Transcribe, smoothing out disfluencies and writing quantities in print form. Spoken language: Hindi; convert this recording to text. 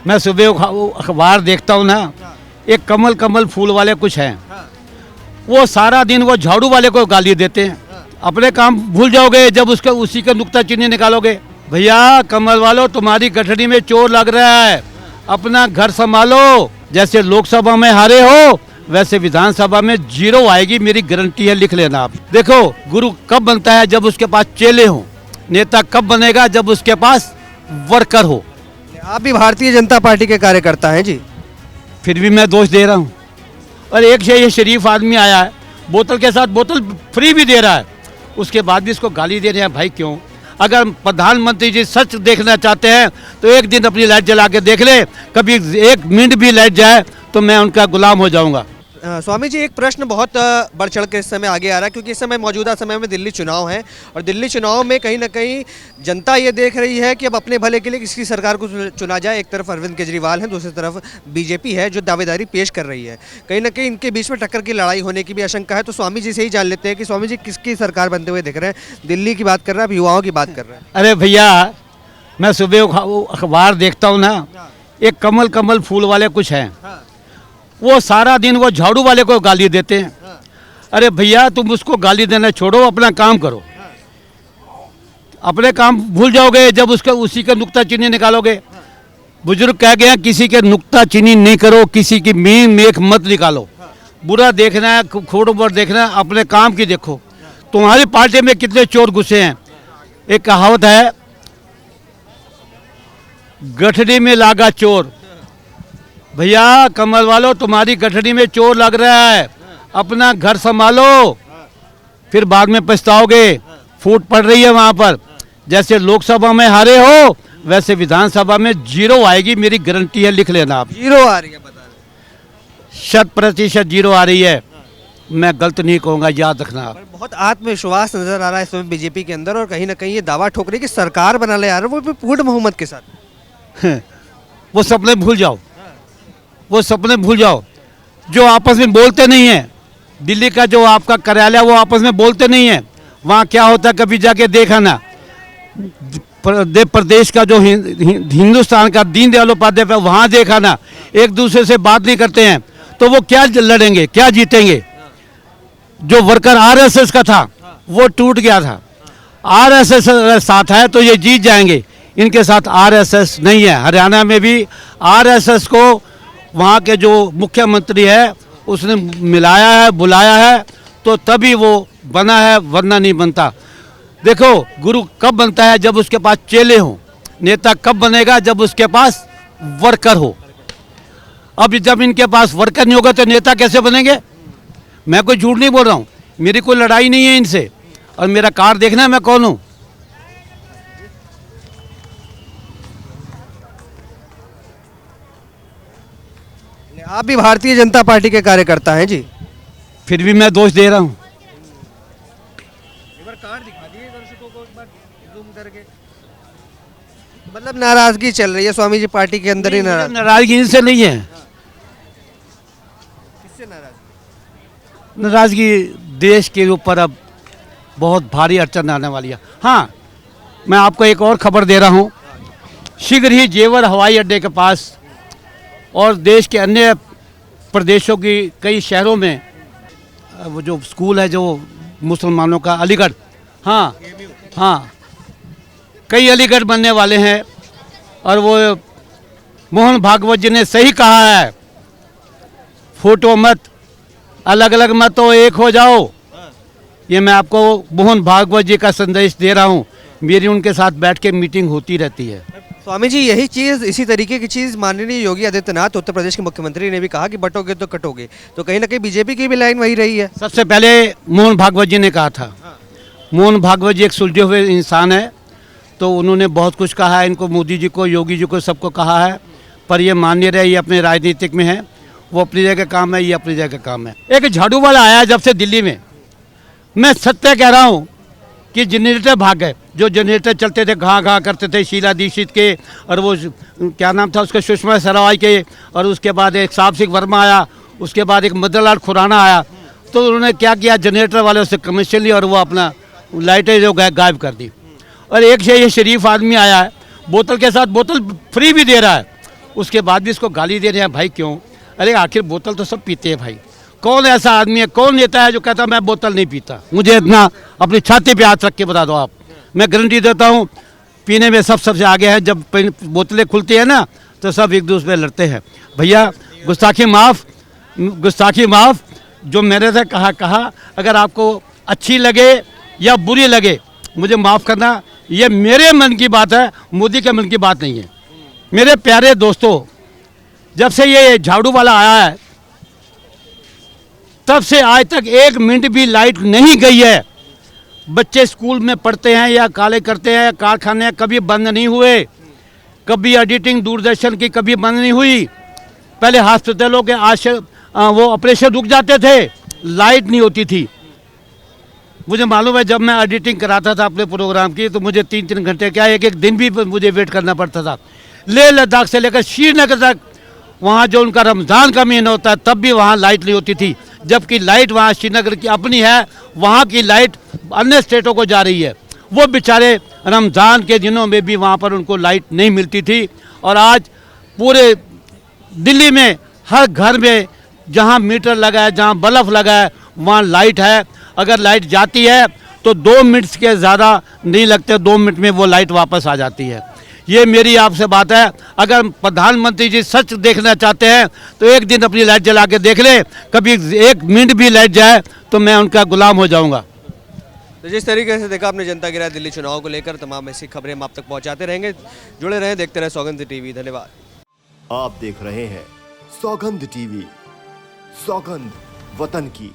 मैं सुबह अखबार देखता हूँ ना, एक कमल कमल फूल वाले कुछ हैं, वो सारा दिन वो झाड़ू वाले को गाली देते हैं। अपने काम भूल जाओगे जब उसके उसी का नुक्ता चीनी निकालोगे। भैया कमल वालों, तुम्हारी गठरी में चोर लग रहा है, अपना घर संभालो। जैसे लोकसभा में हारे हो वैसे विधानसभा में 0 आएगी, मेरी गारंटी है, लिख लेना आप। देखो, गुरु कब बनता है? जब उसके पास चेले हो। नेता कब बनेगा? जब उसके पास वर्कर हो। आप भी भारतीय जनता पार्टी के कार्यकर्ता हैं जी। फिर भी मैं दोष दे रहा हूँ। और एक से ये शरीफ आदमी आया है, बोतल के साथ बोतल फ्री भी दे रहा है, उसके बाद भी इसको गाली दे रहे हैं। भाई क्यों? अगर प्रधानमंत्री जी सच देखना चाहते हैं तो एक दिन अपनी लाइट जला के देख ले, कभी 1 मिनट भी लाइट जाए तो मैं उनका गुलाम हो जाऊंगा। स्वामी जी, एक प्रश्न बहुत बढ़ चढ़ के इस समय आगे आ रहा है, क्योंकि इस समय मौजूदा समय में दिल्ली चुनाव है और दिल्ली चुनाव में कहीं ना कहीं जनता ये देख रही है कि अब अपने भले के लिए किसी सरकार को चुना जाए। एक तरफ अरविंद केजरीवाल है, दूसरी तरफ बीजेपी है जो दावेदारी पेश कर रही है। कहीं ना कहीं इनके बीच में टक्कर की लड़ाई होने की भी आशंका है। तो स्वामी जी से ही जान लेते हैं कि स्वामी जी किसकी सरकार बनते हुए दिख रहे हैं? दिल्ली की बात कर रहे हैं, अब युवाओं की बात कर रहे हैं। अरे भैया, मैं सुबह अखबार देखता हूँ ना, एक कमल कमल फूल वाले कुछ हैं, वो सारा दिन वो झाड़ू वाले को गाली देते हैं। अरे भैया, तुम उसको गाली देना छोड़ो, अपना काम करो। अपने काम भूल जाओगे जब उसके उसी का नुक्ता चीनी निकालोगे। बुजुर्ग कह गए हैं, किसी के नुक्ता चीनी नहीं करो, किसी की मीन मेख मत निकालो। बुरा देखना है, खोड़ पर देखना है, अपने काम की देखो। तुम्हारी पार्टी में कितने चोर घुसे हैं? एक कहावत है, गठरी में लागा चोर। भैया कमल वालों, तुम्हारी गठरी में चोर लग रहा है, अपना घर संभालो, फिर बाद में पछताओगे। फूट पड़ रही है वहां पर। जैसे लोकसभा में हारे हो वैसे विधानसभा में 0 आएगी, मेरी गारंटी है, लिख लेना आप। 0 आ रही है, बता रहे 100% 0 आ रही है। मैं गलत नहीं कहूँगा, याद रखना आप। बहुत आत्मविश्वास नजर आ रहा है इस समय बीजेपी के अंदर, और कहीं ना कहीं ये दावा ठोक रही है कि सरकार बना ले, वो भी पूर्ण बहुमत के साथ। वो सपने भूल जाओ, वो सपने भूल जाओ। जो आपस में बोलते नहीं है, दिल्ली का जो आपका कार्यालय, वो आपस में बोलते नहीं है। वहाँ क्या होता है, कभी जाके देखा ना। प्रदेश का जो हिंदुस्तान का दीनदयाल उपाध्याय है, वहाँ देखा ना, एक दूसरे से बात नहीं करते हैं, तो वो क्या लड़ेंगे, क्या जीतेंगे? जो वर्कर आरएसएस का था वो टूट गया था। आरएसएस साथ है तो ये जीत जाएंगे। इनके साथ आरएसएस नहीं है। हरियाणा में भी आरएसएस को वहाँ के जो मुख्यमंत्री है उसने मिलाया है, बुलाया है, तो तभी वो बना है, वरना नहीं बनता। देखो, गुरु कब बनता है? जब उसके पास चेले हो। नेता कब बनेगा? जब उसके पास वर्कर हो। अब जब इनके पास वर्कर नहीं होगा तो नेता कैसे बनेंगे? मैं कोई झूठ नहीं बोल रहा हूँ, मेरी कोई लड़ाई नहीं है इनसे, और मेरा कार्ड देखना है मैं कौन हूँ। आप भी भारतीय जनता पार्टी के कार्यकर्ता हैं जी। फिर भी मैं दोष दे रहा हूँ। एक बार कार्ड दिखा दिए दर्शकों को, एक बार जूम करके। मतलब नाराजगी चल रही है स्वामी जी पार्टी के अंदर ही। नाराजगी इनसे नहीं है। किससे नाराजगी? नाराजगी देश के ऊपर अब बहुत भारी अड़चन आने वाली है। हाँ, मैं आपको एक और खबर दे रहा हूँ। शीघ्र ही जेवर हवाई अड्डे के पास और देश के अन्य प्रदेशों की कई शहरों में वो जो स्कूल है जो मुसलमानों का, अलीगढ़, हाँ, कई अलीगढ़ बनने वाले हैं। और वो मोहन भागवत जी ने सही कहा है, फोटो मत, अलग अलग मत तो एक हो जाओ। ये मैं आपको मोहन भागवत जी का संदेश दे रहा हूँ। मेरी उनके साथ बैठ के मीटिंग होती रहती है। स्वामी जी, यही चीज़, इसी तरीके की चीज़ माननीय योगी आदित्यनाथ उत्तर प्रदेश के मुख्यमंत्री ने भी कहा कि बटोगे तो कटोगे। तो कहीं ना कहीं बीजेपी की भी लाइन वही रही है। सबसे पहले मोहन भागवत जी ने कहा था। मोहन भागवत जी एक सुलझे हुए इंसान है, तो उन्होंने बहुत कुछ कहा है। इनको, मोदी जी को, योगी जी को, सबको कहा है, पर ये मान्य रहे, ये अपने राजनीतिक में है। वो अपनी जगह काम है, ये अपनी जगह काम है। एक झाड़ू वाला आया जब से दिल्ली में, मैं सत्य कह रहा हूँ कि जनरेटर भाग गए। जो जनरेटर चलते थे, घा घा करते थे, शीला दीक्षित के, और वो क्या नाम था उसका, सुषमा स्वराज के, और उसके बाद एक साहब सिंह वर्मा आया, उसके बाद एक मदन लाल खुराना आया। तो उन्होंने क्या किया, जनरेटर वाले उससे कमीशन ली और वो अपना लाइटें जो गायब कर दी। और एक से ये शरीफ आदमी आया है, बोतल के साथ बोतल फ्री भी दे रहा है, उसके बाद भी इसको गाली दे रहे हैं। भाई क्यों? अरे आखिर बोतल तो सब पीते हैं भाई। कौन ऐसा आदमी है, कौन नेता है जो कहता मैं बोतल नहीं पीता? मुझे इतना अपनी छाती पे हाथ रख के बता दो आप। मैं गारंटी देता हूँ पीने में सब सबसे आगे हैं। जब बोतलें खुलती है ना तो सब एक दूसरे पे लड़ते हैं। भैया गुस्ताखी माफ़। जो मेरे से कहा अगर आपको अच्छी लगे या बुरी लगे मुझे माफ़ करना, ये मेरे मन की बात है, मोदी के मन की बात नहीं है। मेरे प्यारे दोस्तों, जब से ये झाड़ू वाला आया है तब से आज तक 1 मिनट भी लाइट नहीं गई है। बच्चे स्कूल में पढ़ते हैं या कॉलेज करते हैं, कारखाने कभी बंद नहीं हुए, कभी एडिटिंग दूरदर्शन की कभी बंद नहीं हुई। पहले हॉस्पिटलों के वो ऑपरेशन रुक जाते थे, लाइट नहीं होती थी। मुझे मालूम है जब मैं एडिटिंग कराता था अपने प्रोग्राम की तो मुझे 3-3 घंटे क्या एक दिन भी मुझे वेट करना पड़ता था। लेह लद्दाख से लेकर श्रीनगर तक वहाँ जो उनका रमज़ान का महीना होता है तब भी वहाँ लाइट नहीं होती थी, जबकि लाइट वहाँ श्रीनगर की अपनी है, वहाँ की लाइट अन्य स्टेटों को जा रही है। वो बेचारे रमज़ान के दिनों में भी वहाँ पर उनको लाइट नहीं मिलती थी। और आज पूरे दिल्ली में हर घर में जहाँ मीटर लगा है, जहाँ बल्ब लगा है, वहाँ लाइट है। अगर लाइट जाती है तो 2 मिनट के ज़्यादा नहीं लगते, 2 मिनट में वो लाइट वापस आ जाती है। ये मेरी आपसे बात है। अगर प्रधानमंत्री जी सच देखना चाहते हैं तो एक दिन अपनी लाइट जला के देख ले, कभी 1 मिनट भी लाइट जाए तो मैं उनका गुलाम हो जाऊंगा। तो जिस तरीके से देखा आपने जनता की राय दिल्ली चुनाव को लेकर, तमाम ऐसी खबरें हम आप तक पहुंचाते रहेंगे। जुड़े रहें, देखते रहे सौगंध टीवी। धन्यवाद। आप देख रहे हैं सौगंध टीवी, सौगंध वतन की।